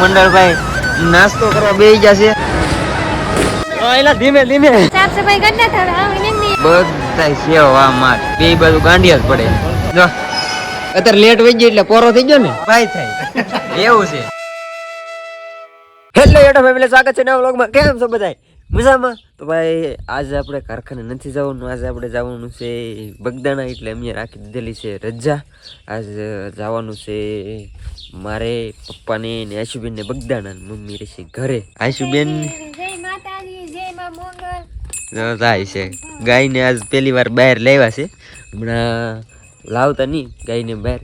મંડળભાઈ નાસ્તો કરવા બેસી જશે. એલા ધીમે ધીમે સાફ સફાઈ કરી નાખ હવે આવ ને બધા સેવા માં બે બાજુ ગાંડિયા જ પડે. જો અત્યારે લેટ વઈ ગઈ એટલે પોરો થઈ ગયો ને ભાઈ થાય એવું છે. હેલો યુટ્યુબ ફેમિલી, સ્વાગત છે નવા વ્લોગમાં. કેમ છો બધા? મજામાં? તો ભાઈ આજે આપણે કારખાને નથી જવાનું, આજે આપણે જવાનું છે બગદાણા, એટલે અમે રાખી દીધેલી છે રજા. આજે જવાનું છે મારે પપ્પાને ને આશુબેન ને બગદાણા, મમ્મી રહેશે ઘરે. આશુબેન જય માતાજી, જય માં મોંગલ. થાય છે ગાયને આજ પહેલી વાર બહાર લાવ્યા છે. હમણાં લાવતા નહીં ગાયને બહાર,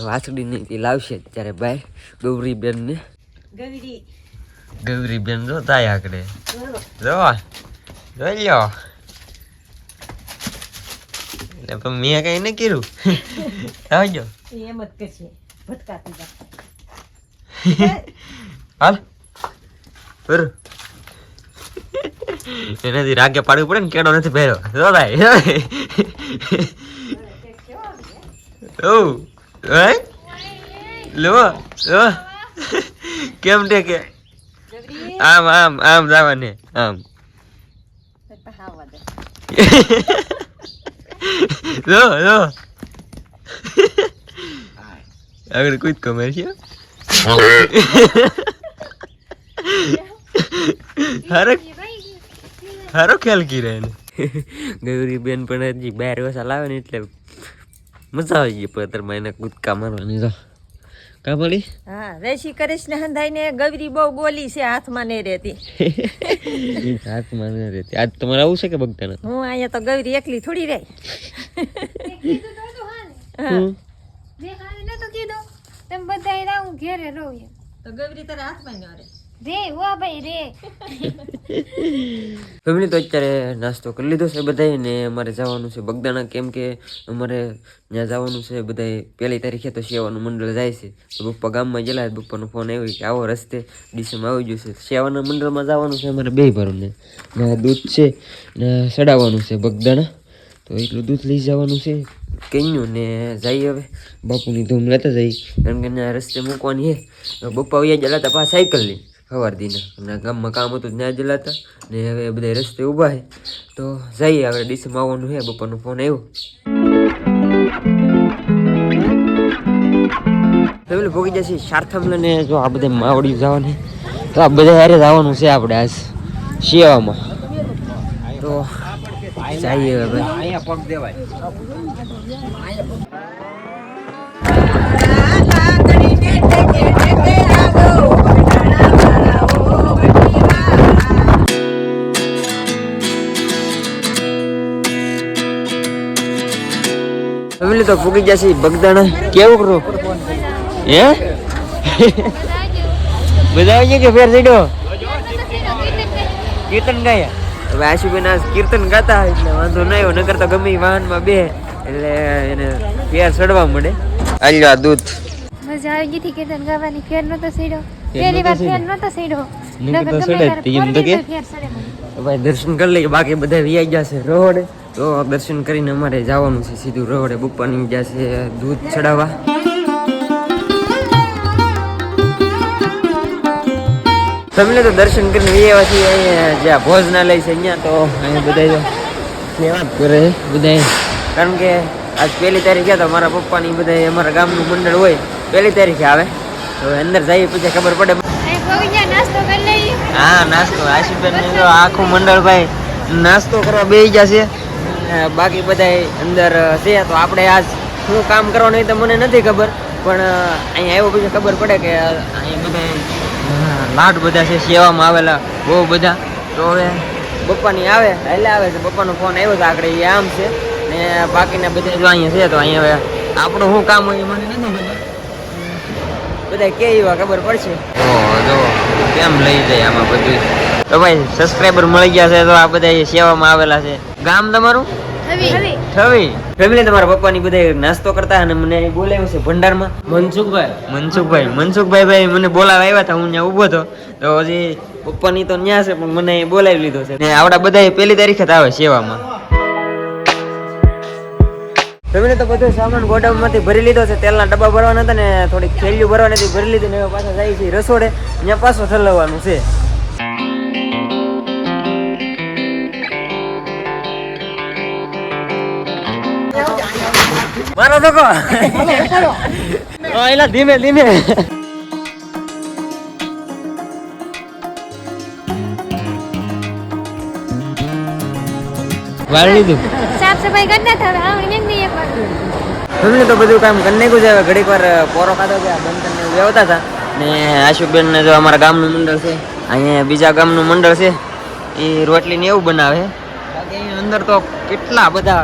વાસળી નહીં લાવશે ત્યારે બહાર. ગૌરીબેન ને ગૌરીબેન જો થાય આકડે જોઈ લ્યો. એટલે પણ મેં કઈ ન કર્યું. આવજો એમ જ કરશે ભટકાતી જા. હાલ પર એનાથી રાગે પાડવું પડે ને, કેડો નથી પહેર્યો જો ભાઈ. ઓ લો કેમ ટેકે આમ આમ આમ જવાને આમ જો જો આગળ કોઈ કમેર છે. હારો ખ્યાલ કી રહે ને. ગૌરી બેન પણ હજી બહાર વસા લાવે ને એટલે મજા આવી ગઈ. પતરમાં એને કૂદકા મારવાની તો કા મળી. હા રેસી કરીશ ને હંધાઈ ને ગૌરી બહુ બોલી છે, હાથમાં નહીં રહેતી. હાથમાં ન રહેતી. આજ તમારે આવું છે કે બગદાણા? હું અહીંયા તો ગૌરી એકલી થોડી રહી. કીધું તો હતું હાલે જે હાલે નતો કીધો તેમ બધા રાઉં ઘેરે રહું એમ. તો ગૌરી તારા હાથમાં ન રહે. રે વા ભાઈ રે. ફેમિલી તો અત્યારે નાસ્તો કરી લીધો છે બધાએ, ને અમારે જવાનું છે બગદાણા. કેમ કે અમારે ત્યાં જવાનું છે બધાએ 1 તારીખે તો સેવાનું મંડળ જાય છે. તો પપ્પા ગામમાં ગયેલા, પપ્પાનો ફોન આવ્યો કે આવો રસ્તે ડીસીમાં આવી ગયું છે. સેવાના મંડળમાં જવાનું છે અમારે 2 ભરોને. દૂધ છે ને ચડાવવાનું છે બગદાણા, તો એટલું દૂધ લઈ જવાનું છે કેન્યું ને જઈએ હવે બાપુની ધૂમ લેતા જઈએ. કારણ કે ત્યાં રસ્તે મૂકવાની છે. પપ્પા વયા ગયેલા હતા પાછા સાયકલ લઈ સવાર દીના, અને ગામમાં કામ હતું ત્યાં જલાતા ને હવે બધા રસ્તે ઊભા છે. તો જઈએ આપણે ડીસીમાં આવવાનું છે. બપ્પાનો ફોન આવ્યો. ફેમિલી ભોગી જશે સારથામલે ને જો આ બધા માવડી જવાની, તો આ બધા હારે જવાનું છે આપણે આજ સેવામાં. તો જઈએ હવે અહીંયા પગ દેવાય. ફેમિલી તો ફૂગી જશે બગદાણા. કેવું કરું હે બધા આવી ગયા કે ફેર સીડો કીર્તન ગાયા. હવે આશુબેન આજ કીર્તન ગાતા એટલે વાંધો ન આવ્યો, નકર તો ગમે વાહનમાં બે એટલે એને ફેર ચડવા મળે. આલ્યો આ દૂધ મજા આવી ગઈ થી કીર્તન ગાવાની. ફેર નતો સીડો, પહેલી વાર ફેર નતો સીડો. નકર તો સડે એમ તો કે ભાઈ દર્શન કરી લઈએ. બાકી બધા વી આવી જશે રોડે, તો દર્શન કરીને અમારે જવાનું છે સીધું રોડે. બપ્પાની જશે દૂધ ચડાવવા. ફેમિલી તો દર્શન કરીને આવ્યા છીએ અહીંયા જ્યાં ભોજનાલય છે અહીંયા. તો અહીંયા બધા સેવા કરે બધા, કારણ કે આજ 1 તારીખે તો મારા પપ્પાની બધા અમારા ગામનું મંડળ હોય 1 તારીખે આવે. તો અંદર જઈએ પછી ખબર પડે. નાસ્તો કરી લઈએ. હા નાસ્તો આશુબેન ને જો આખું મંડળ ભાઈ નાસ્તો કરવા બેસી જશે. બાકી બધા અંદર છે. તો આપણે આજ શું કામ કરવાનું હોય તો મને નથી ખબર, પણ અહીંયા આવ્યો પછી ખબર પડે કે અહીંયા બધા લાડ બધા છે સેવામાં આવેલા બહુ બધા. તો હવે પપ્પાની આવે એટલે આવે છે. પપ્પાનો ફોન આવ્યો તો આગળ એ આમ છે ને બાકીના બધા જો અહીંયા છે. તો અહીંયા હવે આપણું શું કામ હોય એ મને નથી ખબર, બધા કે એવા ખબર પડશે. જો કેમ લઈ જાય આમાં બધું. તો ભાઈ સબસ્ક્રાઈબર મળી ગયા છે, તો આ બધા સેવામાં આવેલા છે. ગામ તમારું ઠવી. ફેમિલી તમારા પપ્પાની બધા નાસ્તો કરતા અને મને બોલાવ્યો છે ભંડારમાં. મનસુખભાઈ ભાઈ મને બોલાવા આવ્યા હતા. હું ત્યાં ઊભો હતો. તો હજી પપ્પાની તો ન્યા છે, પણ મને બોલાવી લીધો છે. ને આવડા બધા 1 તારીખે જ આવે સેવામાં. તમે તો બધું સામાન ગોડાઉનમાંથી ભરી લીધો છે. તેલના ડબ્બા ભરવાના હતા ને થોડીક થેલીઓ ભરવાની હતી, ભરી લીધી ને હવે પાછા જાય છે રસોડે. અહીંયા પાછું ઠલવવાનું છે. મારો ધક્કો એલા ધીમે ધીમે વાળી લીધું. સાફ સફાઈ કરી નાખ હવે. હા એમ નહીં એક વાર તમને તો બધું કામ કરી નાખ્યું છે. હવે ઘડીક વાર પોરો ખાધો છે, બંધ વ્યવતા હતા ને આશુબેન ને જો અમારા ગામનું મંડળ છે, અહીંયા બીજા ગામનું મંડળ છે, એ રોટલી ને એવું બનાવે. બાકી અહીંયા અંદર તો કેટલા બધા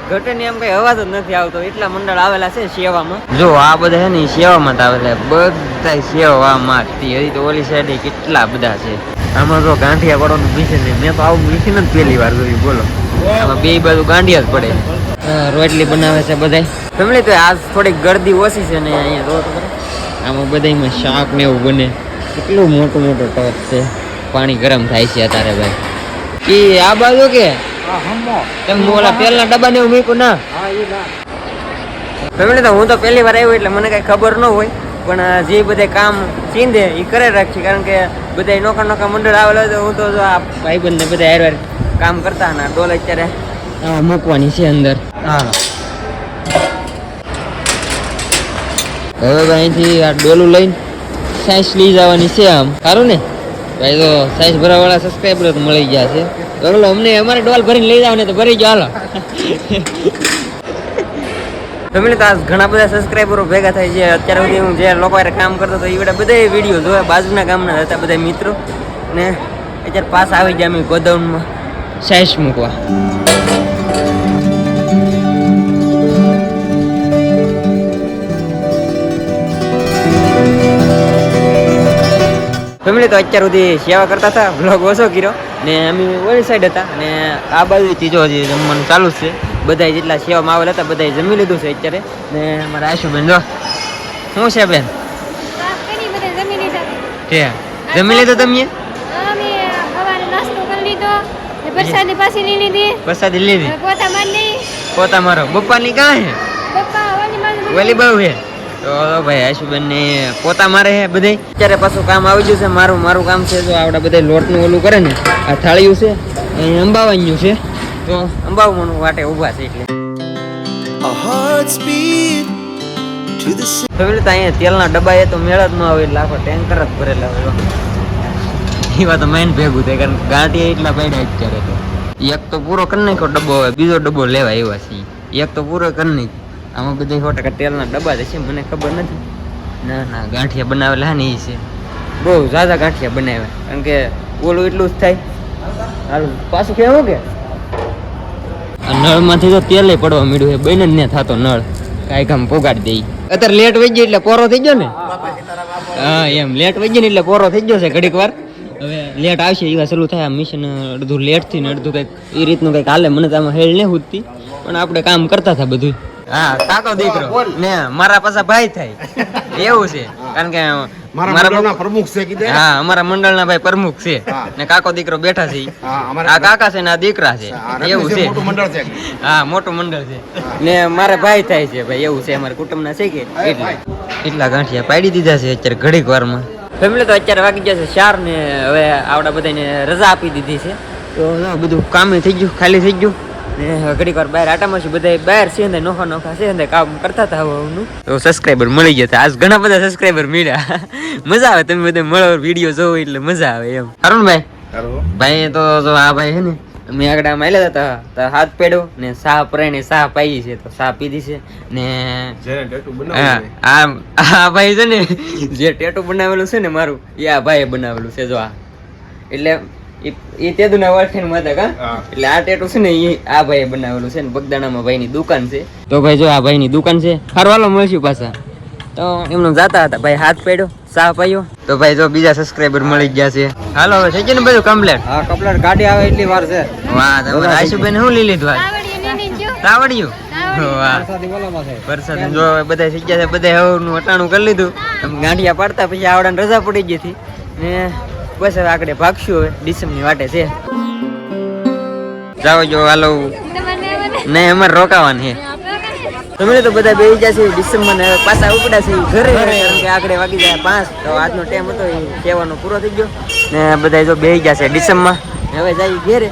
ઘટે ને એમ કઈ અવાજ જ નથી આવતો, એટલા મંડળ આવેલા છે સેવામાં. જો આ બધા છે ને એ સેવામાં જ આવેલા, બધા સેવામાં હજી તો ઓલી સાઈડે કેટલા બધા છે. આમાં તો ગાંઠિયા પડવાનું મશીન છે, મેં તો આવું મશીન જ પહેલી વાર જોયું. બોલો, આમાં બે બાજુ ગાંઠિયા જ પડે. રોટલી બનાવે છે બધા ફેમિલી. તો આજ થોડીક ગરદી ઓછી છે ને અહીંયા રોટ પર આમાં બધામાં શાક ને એવું બને. કેટલું મોટું મોટું ટોપ છે, પાણી ગરમ થાય છે અત્યારે ભાઈ. એ આ બાજુ કે તમે ઓલા તેલના ડબ્બા ને એવું મૂક્યું ના ફેમિલી? તો હું તો પહેલી વાર આવ્યો એટલે મને કઈ ખબર ન હોય, પણ જે બધા કામ ચીંધે એ કરે રાખશે, કારણ કે બધા નોખા નોખા મંડળ આવેલા હોય. તો હું તો આ ભાઈબંધ ને બધા હાર કામ કરતા ને ડોલ અત્યારે મૂકવાની છે અંદર. હા હવે અહીંથી આ ડોલું લઈને સાઈઝ લઈ જવાની છે. આમ સારું ને ભાઈ, તો સાઈઝ ભરવા વાળા સબસ્ક્રાઈબર તો મળી ગયા છે. તો અમને અમારે ડોલ ભરીને લઈ જાવ ને તો ભરી જાવ. હાલો ફેમિલી, તો આજ ઘણા બધા સબસ્ક્રાઈબરો ભેગા થાય છે. અત્યાર સુધી હું જે લોકો કામ કરતો હતો એ બધા વિડીયો જોયા, બાજુના ગામના હતા બધા મિત્રો ને. અત્યારે પાસ આવી ગયા અમે ગોદાઉનમાં સાઈઝ મૂકવા. ફેમિલી, તો અત્યાર સુધી સેવા કરતા હતા, બ્લોગ ઓછો કર્યો ને અમે ઓલી સાઈડ હતા ને આ બાજુથી જો હજી જમવાનું ચાલુ જ છે. બધા જેટલા સેવામાં આવેલા હતા બધા જમી લીધું છે અત્યારે. ને મારા આશુબેન જો શું છે બેન? સાફ કરી બધા જમી લીધા. કે જમી લીધો તમે? અમે સવારે નાસ્તો કરી લીધો ને પ્રસાદી પાછી લઈ લીધી. પ્રસાદી લીધી? પોતા મારી પોતા મારો બપ્પાની કાં હે? પપ્પા ઓલી મારી ઓલી બહુ હે. તો ભાઈ આશુબેન ને પોતા મારે હે બધે. અત્યારે પાછું કામ આવી ગયું છે. મારું કામ છે જો આવડા બધા લોટનું ઓલું કરે ને, આ થાળિયું છે અહીં અંબાવાનું છે. તો અંબાવવાનું વાટે ઊભા છે એટલે અહીંયા તેલના ડબ્બા એ તો મેળ જ ન આવે એટલે આખો ટેન્કર જ ભરેલા હોય. એવા તો મેન ભેગું થાય, કારણ ગાંઠિયા એટલા પડ્યા અત્યારે. તો એક તો પૂરો કરી નાખ્યો ડબ્બો, હવે બીજો ડબ્બો લેવા એવા છે. એક તો પૂરો કરી નાખ્યો. આમાં બધા 100% તેલના ડબ્બા છે, મને ખબર નથી. ના ગાંઠિયા બનાવેલા ને એ છે, બહુ ઝાઝા ગાંઠિયા બનાવ્યા, કારણ કે ઓલું એટલું જ થાય. હારું પાછું કેવું કે નળમાંથી તો તેલ પડવા માંડ્યું છે, બને જ ને થતો નળ કાંઈ કામ પોગાડી દે. અત્યારે લેટ વહી ગઈ એટલે પોરો થઈ ગયો ને. હા એમ લેટ વહી ગઈ ને એટલે પોરો થઈ ગયો છે. ઘડીક વાર હવે લેટ આવશે એવા ચાલુ થાય. મિશન અડધું લેટ થી ને અડધું કંઈક એ રીતનું કંઈક હાલે. મને તો આમાં હેલ નહીં ઉઠતી, પણ આપણે કામ કરતા હતા બધું. હા કાકો દીકરો ને મારા પાછા ભાઈ થાય એવું છે, કારણ કે મારા પ્રમુખ છે. હા અમારા મંડળના ભાઈ પ્રમુખ છે ને કાકો દીકરો બેઠા છે. આ કાકા છે ને આ દીકરા છે, એવું છે. હા મોટું મંડળ છે ને મારા ભાઈ થાય છે ભાઈ, એવું છે. અમારા કુટુંબના છે કે એટલા ગાંઠિયા પાડી દીધા છે અત્યારે ઘડીક વારમાં. ફેમિલી, તો અત્યારે વાગી ગયા છે 4 ને હવે આવડા બધાને રજા આપી દીધી છે. તો બધું કામ થઈ ગયું, ખાલી થઈ ગયું ને ઘડીક વાર બહાર આટામાં છે. બધા બહાર છે ને નોખા છે કામ કરતા હતા. હવાનું તો સબસ્ક્રાઈબર મળી ગયા હતા. આજ ઘણા બધા સબસ્ક્રાઈબર મળ્યા. મજા આવે, તમે બધા મળો વિડીયો જોવો એટલે મજા આવે એમ. અરુણભાઈ ભાઈ તો જો આ ભાઈ છે ને અમે આગળ આમ આવેલા હતા તો હાથ પેડ્યો ને સાહ પરાઈને સાહ પાઈ છે, તો સાહ પીધી છે ને. આ ભાઈ છે ને જે ટેટુ બનાવેલું છે ને મારું, એ આ ભાઈએ બનાવેલું છે. જો આ એટલે એ તેદુના વાઠીનું માતા કા, એટલે આ ટેટુ છે ને એ આ ભાઈએ બનાવેલું છે ને. બગદાણામાં ભાઈની દુકાન છે. તો ભાઈ જો આ ભાઈની દુકાન છે. હારું હાલો મળશું પાછા. તો એમનું જાતા હતા ભાઈ હાથ પડ્યો સાહ પાયો. તો ભાઈ જો બીજા સબસ્ક્રાઈબર મળી ગયા છે. હાલો હવે થઈ ગયું ને બધું કમ્પ્લીટ? હા કમ્પ્લીટ. ગાડી આવે એટલી વાર છે. વાહ તમારે આશુબેન શું લઈ લીધું? તાવડિયું. વાહ વરસાદ જો બધા થઈ ગયા છે. બધા હવનું અટાણું કરી લીધું. ગાંઠિયા પાડતા પછી આવડાને રજા પડી ગઈ હતી ને બસ હવે આગળ ભાગશું. હવે ડિસેમ્બરની વાટે છે. જાઓ જો હાલો. નહીં અમારે રોકાવાનું છે. તમે તો બધા બેસી જશે ડિસેમ્બર ને પાછા ઉપડા છે ઘરે કારણ કે આગળ વાગી જાય 5 તો આજનો ટાઈમ હતો એ કહેવાનો પૂરો થઈ ગયો ને બધા જો બેસી જશે ડિસેમ્બરમાં હવે જાય ઘેરે.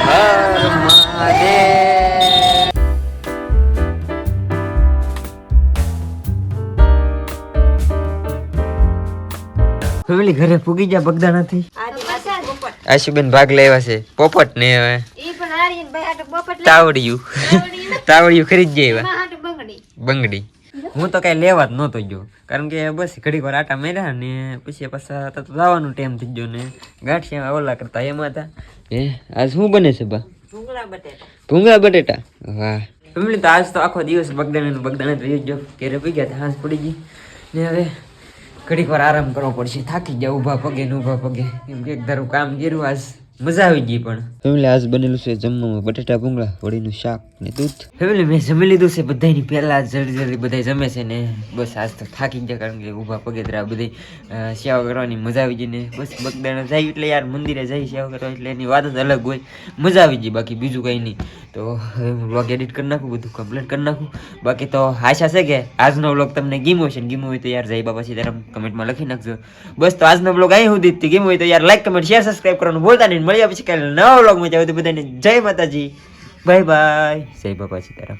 હર મહાદેવ. ફેમિલી ઘરે પૂગી ગયા બગદાણાથી. આશુબેન ભાગ લેવા છે પોપટ ને હવે ઈ પણ આર્યન ભાઈ આટો પોપટ લે તાવડિયું ખરીદી આવ્યા માં આટો બંગડી બંગડી. હું તો કઈ લેવા જ નહોતો ગયો કારણ કે બસ ઘડીક વાર આટા માર્યા ને પછી પાછા તો જવાનો ટાઈમ થઈ ગયો ને ગાંઠિયા ઓલા કરતા એમાં હતા. આજ શું બને છે બા? ભૂંગળા બટેટા. વાહ ફેમિલી તો આજ તો આખો દિવસ બગદાણા રહી ગયો ઘરે પી ગયા હાંસ પડી ગઈ ને હવે ઘડીક વાર આરામ કરવો પડશે. થાકી ગયા ઊભા પગે ને ઊભા પગે કેમ કે એક ધારું કામ કર્યું આજ મજા આવી ગઈ. પણ ફેમિલી આજ બનેલું છે જમવામાં બટેટા ભૂંગળા વડીનું શાક ને દૂધ. ફેમિલી મેં જમી લીધું છે બધાની પહેલા જલ્દી જલ્દી બધા જમે છે ને બસ આજ તો થાકી ગયા કારણ કે ઊભા પગેતરા બધી સેવા કરવાની મજા આવી ગઈ ને બસ બગદાણા જાય એટલે યાર મંદિરે જાય સેવા કરવા એટલે એની વાત જ અલગ હોય મજા આવી ગઈ. બાકી બીજું કંઈ નહીં. તો હવે હું વ્લોગ એડિટ કરી નાખું બધું કમ્પ્લીટ કરી નાખું. બાકી તો આશા છે કે આજનો વ્લોગ તમને ગમ્યો છે ને ગમ્યો હોય તો યાર જય બાપા સીતારામ કમેન્ટમાં લખી નાખજો. બસ તો આજનો વ્લોગ અહીં સુધી જ ગમ્યો હોય તો યાર લાઈક કમેન્ટ શેર સબસ્ક્રાઈબ કરવાનું ભૂલતા નહીં. મળ્યા પછી કાલે નવા વ્લોગમાં જાવ તો બધાને જય માતાજી બાય બાય જય બાપા સીતારામ.